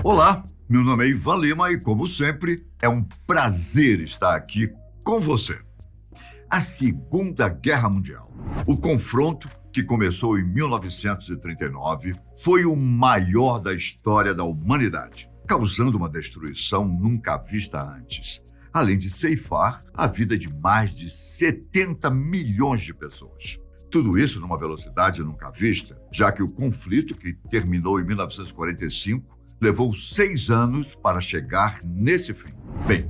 Olá, meu nome é Ivan Lima e, como sempre, é um prazer estar aqui com você. A Segunda Guerra Mundial, o confronto que começou em 1939, foi o maior da história da humanidade, causando uma destruição nunca vista antes, além de ceifar a vida de mais de 70 milhões de pessoas. Tudo isso numa velocidade nunca vista, já que o conflito, que terminou em 1945, levou 6 anos para chegar nesse fim. Bem,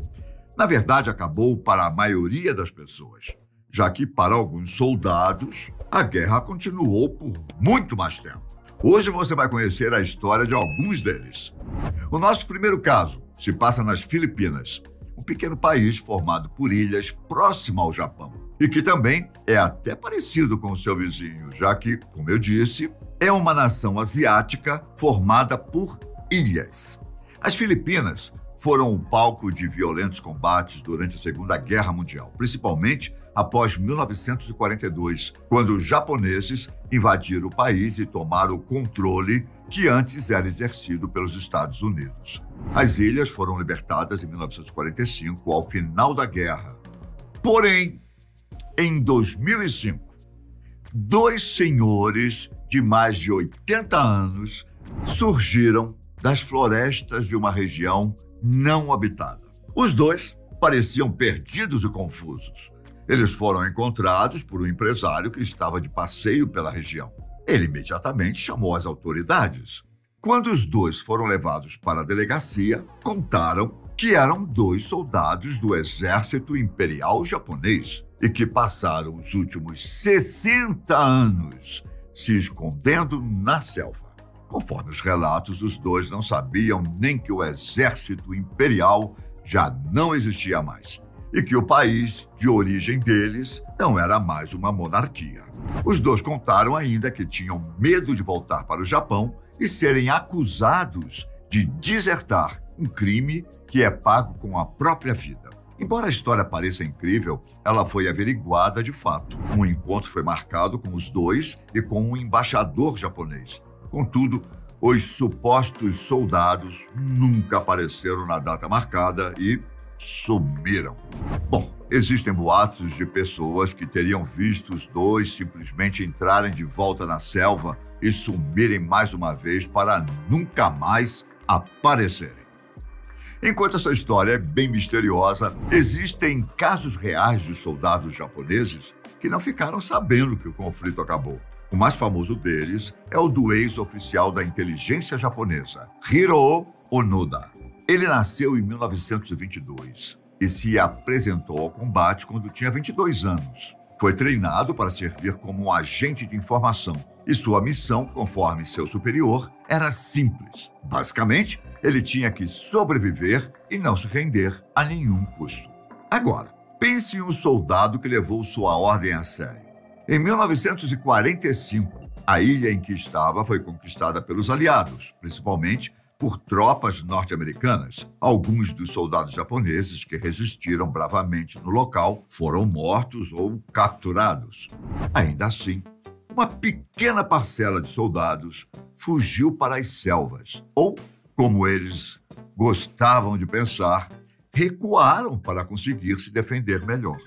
na verdade acabou para a maioria das pessoas, já que para alguns soldados a guerra continuou por muito mais tempo. Hoje você vai conhecer a história de alguns deles. O nosso primeiro caso se passa nas Filipinas, um pequeno país formado por ilhas próximo ao Japão, e que também é até parecido com o seu vizinho, já que, como eu disse, é uma nação asiática formada por ilhas. As Filipinas foram o palco de violentos combates durante a Segunda Guerra Mundial, principalmente após 1942, quando os japoneses invadiram o país e tomaram o controle que antes era exercido pelos Estados Unidos. As ilhas foram libertadas em 1945, ao final da guerra. Porém, em 2005, 2 senhores de mais de 80 anos surgiram das florestas de uma região não habitada. Os 2 pareciam perdidos e confusos. Eles foram encontrados por um empresário que estava de passeio pela região. Ele imediatamente chamou as autoridades. Quando os 2 foram levados para a delegacia, contaram que eram 2 soldados do Exército Imperial Japonês e que passaram os últimos 60 anos se escondendo na selva. Conforme os relatos, os 2 não sabiam nem que o Exército Imperial já não existia mais e que o país de origem deles não era mais uma monarquia. Os 2 contaram ainda que tinham medo de voltar para o Japão e serem acusados de desertar, um crime que é pago com a própria vida. Embora a história pareça incrível, ela foi averiguada de fato. Um encontro foi marcado com os 2 e com um embaixador japonês. Contudo, os supostos soldados nunca apareceram na data marcada e sumiram. Bom, existem boatos de pessoas que teriam visto os 2 simplesmente entrarem de volta na selva e sumirem mais uma vez para nunca mais aparecerem. Enquanto essa história é bem misteriosa, existem casos reais de soldados japoneses que não ficaram sabendo que o conflito acabou. O mais famoso deles é o do ex-oficial da inteligência japonesa, Hiroo Onoda. Ele nasceu em 1922 e se apresentou ao combate quando tinha 22 anos. Foi treinado para servir como um agente de informação e sua missão, conforme seu superior, era simples. Basicamente, ele tinha que sobreviver e não se render a nenhum custo. Agora, pense em um soldado que levou sua ordem a sério. Em 1945, a ilha em que estava foi conquistada pelos aliados, principalmente por tropas norte-americanas. Alguns dos soldados japoneses que resistiram bravamente no local foram mortos ou capturados. Ainda assim, uma pequena parcela de soldados fugiu para as selvas, ou, como eles gostavam de pensar, recuaram para conseguir se defender melhor.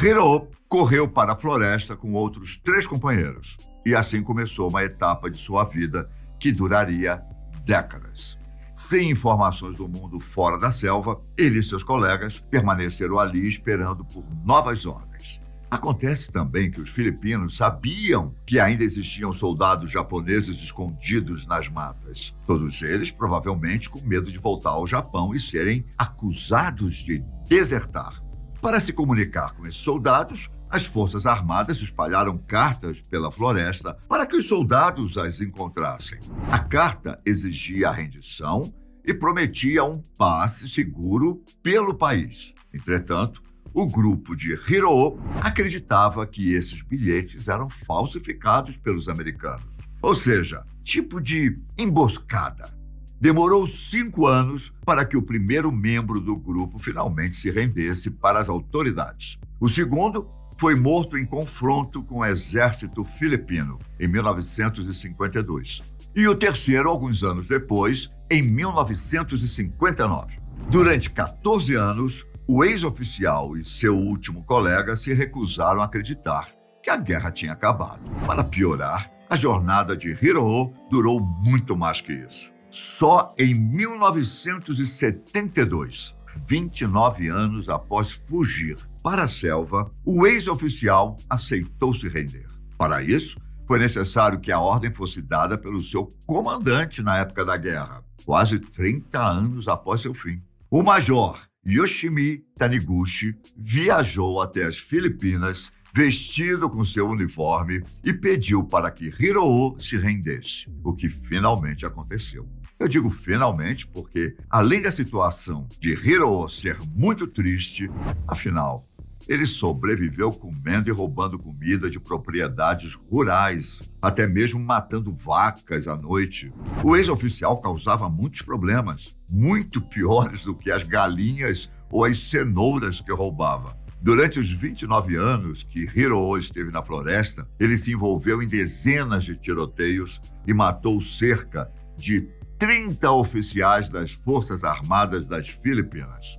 Hiroo correu para a floresta com outros 3 companheiros, e assim começou uma etapa de sua vida que duraria décadas. Sem informações do mundo fora da selva, ele e seus colegas permaneceram ali esperando por novas ordens. Acontece também que os filipinos sabiam que ainda existiam soldados japoneses escondidos nas matas. Todos eles provavelmente com medo de voltar ao Japão e serem acusados de desertar. Para se comunicar com esses soldados, as Forças Armadas espalharam cartas pela floresta para que os soldados as encontrassem. A carta exigia a rendição e prometia um passe seguro pelo país. Entretanto, o grupo de Hiroo acreditava que esses bilhetes eram falsificados pelos americanos. Ou seja, tipo de emboscada. Demorou 5 anos para que o primeiro membro do grupo finalmente se rendesse para as autoridades. O segundo foi morto em confronto com o exército filipino em 1952. E o terceiro, alguns anos depois, em 1959. Durante 14 anos, o ex-oficial e seu último colega se recusaram a acreditar que a guerra tinha acabado. Para piorar, a jornada de Hiroo durou muito mais que isso. Só em 1972, 29 anos após fugir para a selva, o ex-oficial aceitou se render. Para isso, foi necessário que a ordem fosse dada pelo seu comandante na época da guerra, quase 30 anos após seu fim. O major Yoshimi Taniguchi viajou até as Filipinas vestido com seu uniforme e pediu para que Hiroo se rendesse, o que finalmente aconteceu. Eu digo finalmente porque, além da situação de Hiroo ser muito triste, afinal, ele sobreviveu comendo e roubando comida de propriedades rurais, até mesmo matando vacas à noite. O ex-oficial causava muitos problemas, muito piores do que as galinhas ou as cenouras que roubava. Durante os 29 anos que Hiroo esteve na floresta, ele se envolveu em dezenas de tiroteios e matou cerca de 30 oficiais das Forças Armadas das Filipinas.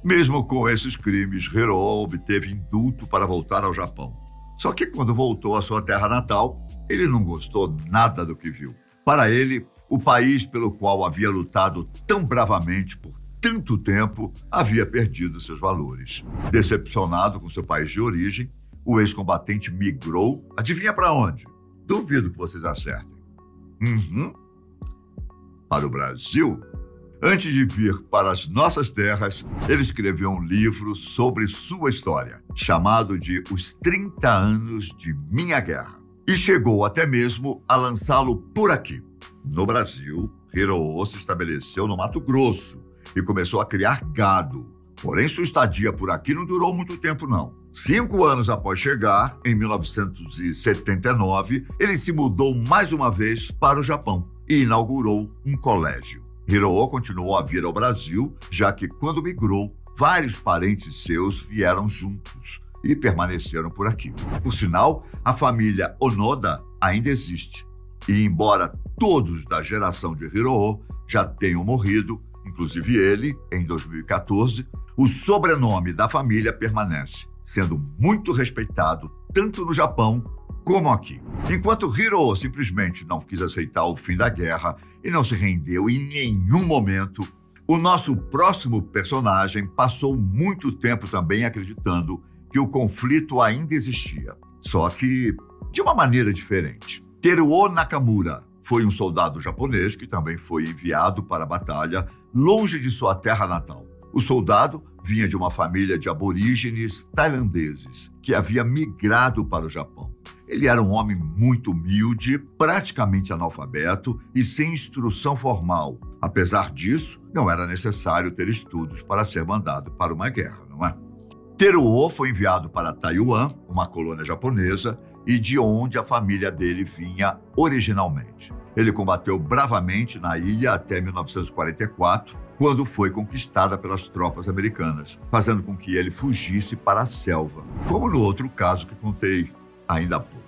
Mesmo com esses crimes, Hiroo obteve indulto para voltar ao Japão. Só que quando voltou à sua terra natal, ele não gostou nada do que viu. Para ele, o país pelo qual havia lutado tão bravamente por tanto tempo havia perdido seus valores. Decepcionado com seu país de origem, o ex-combatente migrou, adivinha para onde? Duvido que vocês acertem. Para o Brasil. Antes de vir para as nossas terras, ele escreveu um livro sobre sua história, chamado de Os 30 Anos de Minha Guerra. E chegou até mesmo a lançá-lo por aqui. No Brasil, Hiroo se estabeleceu no Mato Grosso e começou a criar gado. Porém, sua estadia por aqui não durou muito tempo, não. 5 anos após chegar, em 1979, ele se mudou mais uma vez para o Japão e inaugurou um colégio. Hiroo continuou a vir ao Brasil, já que quando migrou, vários parentes seus vieram juntos e permaneceram por aqui. Por sinal, a família Onoda ainda existe. E embora todos da geração de Hiroo já tenham morrido, inclusive ele, em 2014, o sobrenome da família permanece, sendo muito respeitado tanto no Japão como aqui. Enquanto Hiroo simplesmente não quis aceitar o fim da guerra e não se rendeu em nenhum momento, o nosso próximo personagem passou muito tempo também acreditando que o conflito ainda existia, só que de uma maneira diferente. Teruo Nakamura foi um soldado japonês que também foi enviado para a batalha longe de sua terra natal. O soldado vinha de uma família de aborígenes tailandeses que havia migrado para o Japão. Ele era um homem muito humilde, praticamente analfabeto e sem instrução formal. Apesar disso, não era necessário ter estudos para ser mandado para uma guerra, não é? Teruo foi enviado para Taiwan, uma colônia japonesa, e de onde a família dele vinha originalmente. Ele combateu bravamente na ilha até 1944, quando foi conquistada pelas tropas americanas, fazendo com que ele fugisse para a selva, como no outro caso que contei ainda há pouco.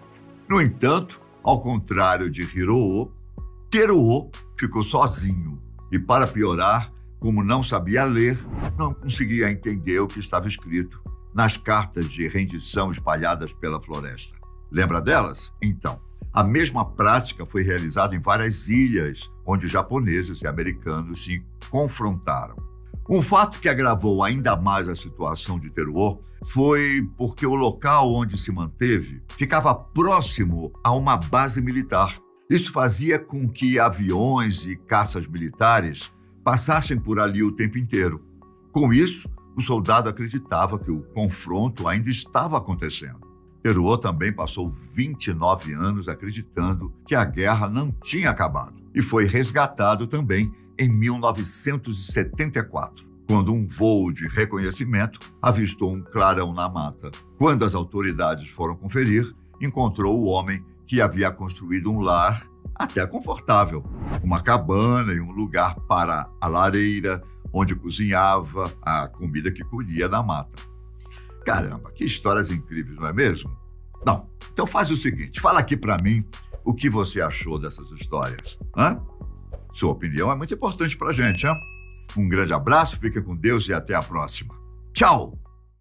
No entanto, ao contrário de Hiroo, Teruo ficou sozinho e, para piorar, como não sabia ler, não conseguia entender o que estava escrito nas cartas de rendição espalhadas pela floresta. Lembra delas? Então, a mesma prática foi realizada em várias ilhas onde japoneses e americanos se confrontaram. Um fato que agravou ainda mais a situação de Teruo foi porque o local onde se manteve ficava próximo a uma base militar. Isso fazia com que aviões e caças militares passassem por ali o tempo inteiro. Com isso, o soldado acreditava que o confronto ainda estava acontecendo. Teruo também passou 29 anos acreditando que a guerra não tinha acabado e foi resgatado também em 1974, quando um voo de reconhecimento avistou um clarão na mata. Quando as autoridades foram conferir, encontrou o homem que havia construído um lar até confortável, uma cabana e um lugar para a lareira, onde cozinhava a comida que colhia da mata. Caramba, que histórias incríveis, não é mesmo? Não, então faz o seguinte, fala aqui pra mim o que você achou dessas histórias. Hã? Sua opinião é muito importante pra gente, hein? Um grande abraço, fica com Deus e até a próxima. Tchau!